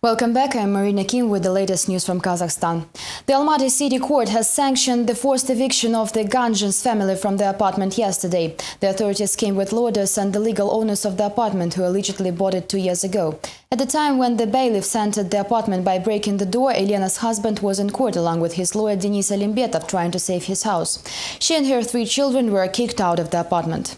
Welcome back, I'm Marina Kim with the latest news from Kazakhstan. The Almaty City Court has sanctioned the forced eviction of the Ganjins family from the apartment yesterday. The authorities came with lawyers and the legal owners of the apartment who allegedly bought it 2 years ago. At the time when the bailiffs entered the apartment by breaking the door, Elena's husband was in court along with his lawyer Denis Alimbetov trying to save his house. She and her 3 children were kicked out of the apartment.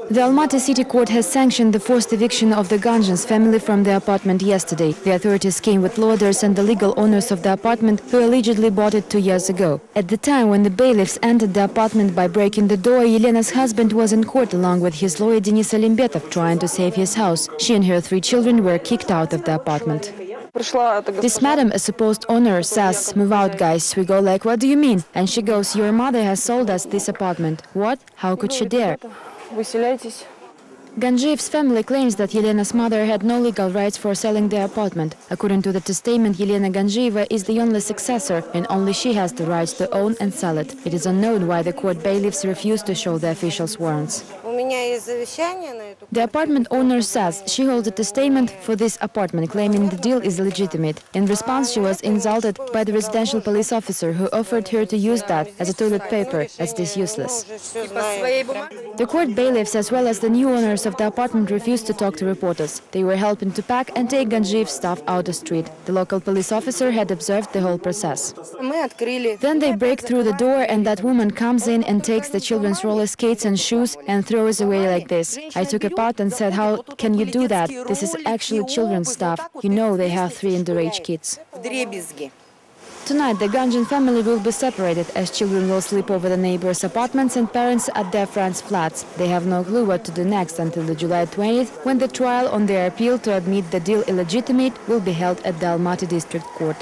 The Almaty City Court has sanctioned the forced eviction of the Ganjins family from the apartment yesterday. The authorities came with lawyers and the legal owners of the apartment who allegedly bought it 2 years ago. At the time when the bailiffs entered the apartment by breaking the door, Elena's husband was in court along with his lawyer Denis Alimbetov trying to save his house. She and her 3 children were kicked out of the apartment. This madam, a supposed owner, says, "Move out, guys." We go like, "What do you mean?" And she goes, "Your mother has sold us this apartment." What? How could she dare? Ganjiev's family claims that Elena's mother had no legal rights for selling the apartment. According to the testament, Elena Ganjieva is the only successor and only she has the rights to own and sell it. It is unknown why the court bailiffs refused to show the officials' warrants. The apartment owner says she holds a testament for this apartment, claiming the deal is legitimate. In response, she was insulted by the residential police officer who offered her to use that as a toilet paper, as it is useless. The court bailiffs as well as the new owners of the apartment refused to talk to reporters. They were helping to pack and take Ganjiev's stuff out the street. The local police officer had observed the whole process. Then they break through the door and that woman comes in and takes the children's roller skates and shoes and throws away like this. I took apart and said, "How can you do that? This is actually children's stuff. You know they have 3 underage kids." Tonight, the Ganjin family will be separated, as children will sleep over the neighbors' apartments and parents at their friends' flats. They have no clue what to do next until the July 20th, when the trial on their appeal to admit the deal illegitimate will be held at the Almaty District Court.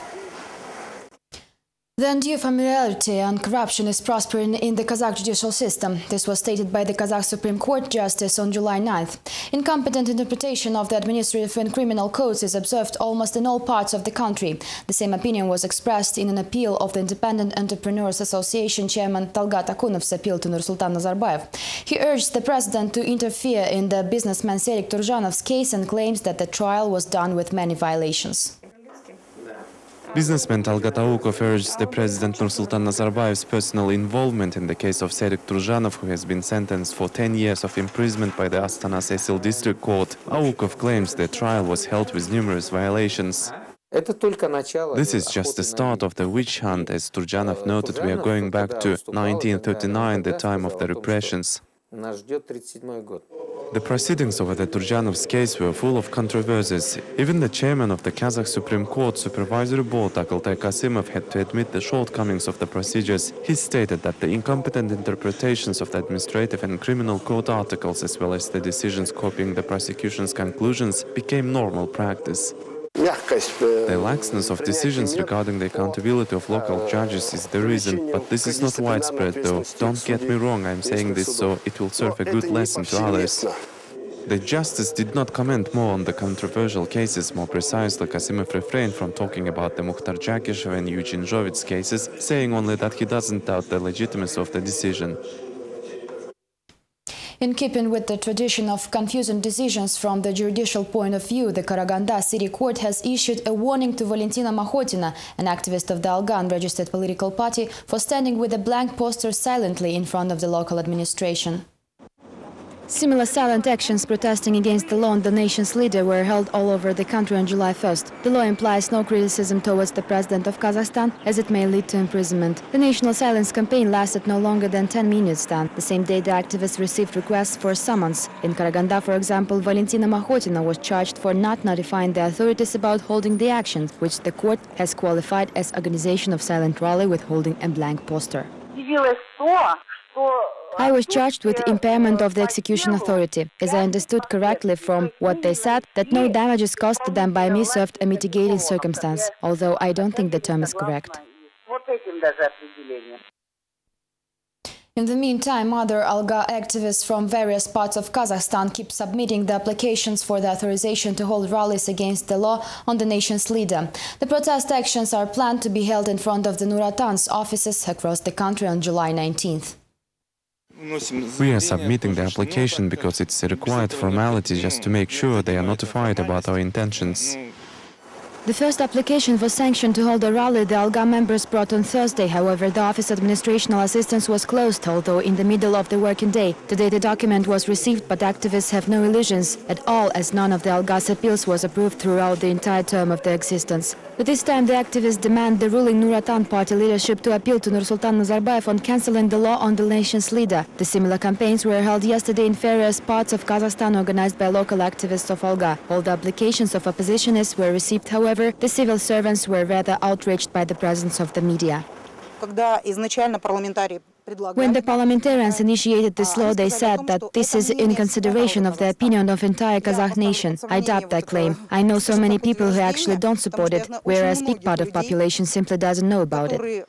The undue familiarity and corruption is prospering in the Kazakh judicial system. This was stated by the Kazakh Supreme Court Justice on July 9th. Incompetent interpretation of the administrative and criminal codes is observed almost in all parts of the country. The same opinion was expressed in an appeal of the Independent Entrepreneurs Association chairman Talgat Akunov's appeal to Nursultan Nazarbayev. He urged the president to interfere in the businessman Serik Turjanov's case and claims that the trial was done with many violations. Businessman Talgat Aukov urged the President Nursultan Nazarbayev's personal involvement in the case of Serik Turjanov, who has been sentenced for 10 years of imprisonment by the Astana Cecil District Court. Aukov claims the trial was held with numerous violations. This is just the start of the witch hunt, as Turjanov noted. We are going back to 1939, the time of the repressions. The proceedings over the Turjanov's case were full of controversies. Even the chairman of the Kazakh Supreme Court Supervisory Board, Akaltay Kasimov, had to admit the shortcomings of the procedures. He stated that the incompetent interpretations of the administrative and criminal code articles, as well as the decisions copying the prosecution's conclusions, became normal practice. The laxness of decisions regarding the accountability of local judges is the reason, but this is not widespread though. Don't get me wrong, I'm saying this so it will serve a good lesson to others. The justice did not comment more on the controversial cases. More precisely, Kasimov refrained from talking about the Mukhtar Jakishev and Eugene Zhovits cases, saying only that he doesn't doubt the legitimacy of the decision. In keeping with the tradition of confusing decisions from the judicial point of view, the Karaganda City Court has issued a warning to Valentina Makhotina, an activist of the Algan registered political party, for standing with a blank poster silently in front of the local administration. Similar silent actions protesting against the law on the nation's leader were held all over the country on July 1st. The law implies no criticism towards the president of Kazakhstan, as it may lead to imprisonment. The national silence campaign lasted no longer than 10 minutes then. The same day, the activists received requests for summons. In Karaganda, for example, Valentina Makhotina was charged for not notifying the authorities about holding the actions, which the court has qualified as organization of silent rally with holding a blank poster. I was charged with impairment of the execution authority. As I understood correctly from what they said, that no damages caused to them by me served a mitigating circumstance, although I don't think the term is correct. In the meantime, other Alga activists from various parts of Kazakhstan keep submitting the applications for the authorization to hold rallies against the law on the nation's leader. The protest actions are planned to be held in front of the Nuratan's offices across the country on July 19th. We are submitting the application because it's a required formality just to make sure they are notified about our intentions. The first application for sanction to hold a rally the ALGA members brought on Thursday. However, the Office of Administrational Assistance was closed, although in the middle of the working day. Today the document was received, but activists have no illusions at all, as none of the ALGA's appeals was approved throughout the entire term of their existence. But this time the activists demand the ruling Nuratan party leadership to appeal to Nursultan Nazarbayev on cancelling the law on the nation's leader. The similar campaigns were held yesterday in various parts of Kazakhstan, organized by local activists of ALGA. All the applications of oppositionists were received. However, the civil servants were rather outraged by the presence of the media. When the parliamentarians initiated this law, they said that this is in consideration of the opinion of entire Kazakh nation. I doubt that claim. I know so many people who actually don't support it, whereas a big part of the population simply doesn't know about it.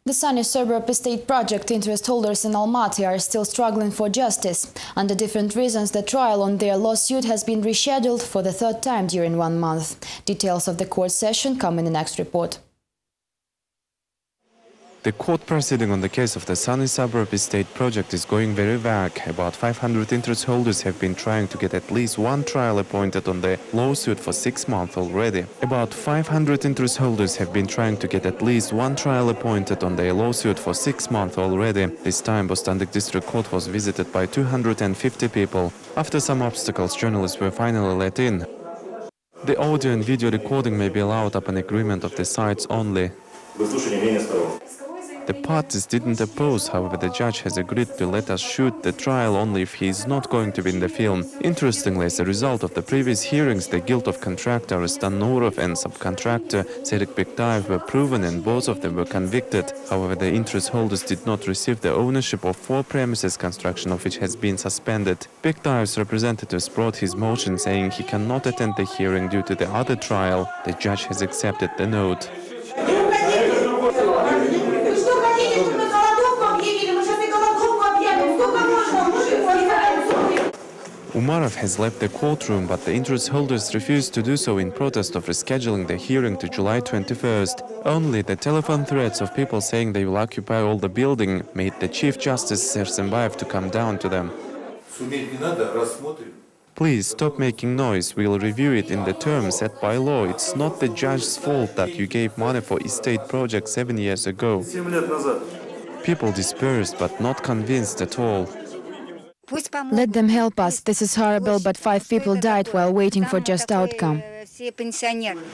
The Sunny Suburb Estate project interest holders in Almaty are still struggling for justice. Under different reasons, the trial on their lawsuit has been rescheduled for the third time during 1 month. Details of the court session come in the next report. The court proceeding on the case of the Sunny Suburb Estate project is going very vague. About 500 interest holders have been trying to get at least one trial appointed on the lawsuit for 6 months already. About 500 interest holders have been trying to get at least one trial appointed on their lawsuit for 6 months already. This time, Bostanlık District Court was visited by 250 people. After some obstacles, journalists were finally let in. The audio and video recording may be allowed upon agreement of the sides only. The parties didn't oppose, however the judge has agreed to let us shoot the trial only if he is not going to be in the film. Interestingly, as a result of the previous hearings, the guilt of contractor Rustam Nurov and subcontractor Serik Bektayev were proven and both of them were convicted. However, the interest holders did not receive the ownership of 4 premises, construction of which has been suspended. Bektayev's representatives brought his motion saying he cannot attend the hearing due to the other trial. The judge has accepted the note. Umarov has left the courtroom, but the interest holders refused to do so in protest of rescheduling the hearing to July 21st. Only the telephone threats of people saying they will occupy all the building made the Chief Justice Sersembayev to come down to them. Please stop making noise, we'll review it in the terms set by law. It's not the judge's fault that you gave money for estate project 7 years ago. People dispersed, but not convinced at all. Let them help us. This is horrible, but 5 people died while waiting for just outcome.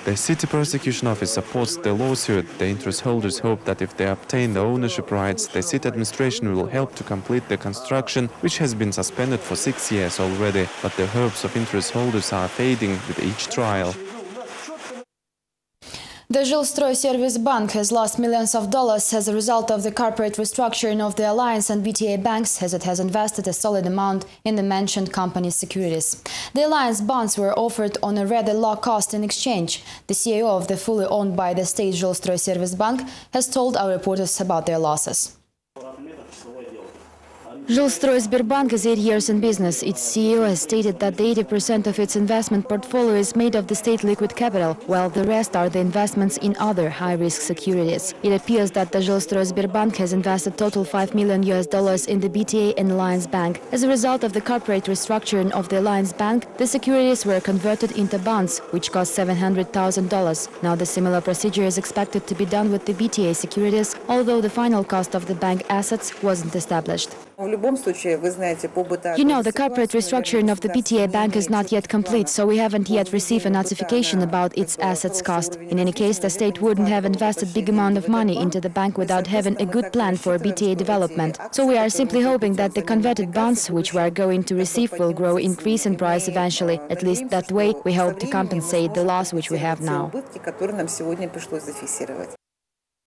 The city prosecution office supports the lawsuit. The interest holders hope that if they obtain the ownership rights, the city administration will help to complete the construction, which has been suspended for 6 years already. But the hopes of interest holders are fading with each trial. The Жилстройсервис Bank has lost millions of dollars as a result of the corporate restructuring of the Alliance and BTA banks, as it has invested a solid amount in the mentioned company's securities. The Alliance bonds were offered on a rather low cost in exchange. The CEO of the fully owned by the state Жилстройсервис Bank has told our reporters about their losses. Жилстройсбербанk is 8 years in business. Its CEO has stated that 80% of its investment portfolio is made of the state liquid capital, while the rest are the investments in other high-risk securities. It appears that the Жилстройсбербанk has invested total $5 million in the BTA and Alliance Bank. As a result of the corporate restructuring of the Alliance Bank, the securities were converted into bonds, which cost $700,000. Now the similar procedure is expected to be done with the BTA securities, although the final cost of the bank assets wasn't established. You know, the corporate restructuring of the BTA bank is not yet complete, so we haven't yet received a notification about its assets cost. In any case, the state wouldn't have invested big amount of money into the bank without having a good plan for BTA development. So we are simply hoping that the converted bonds, which we are going to receive, will grow, increase in price eventually. At least that way, we hope to compensate the loss which we have now.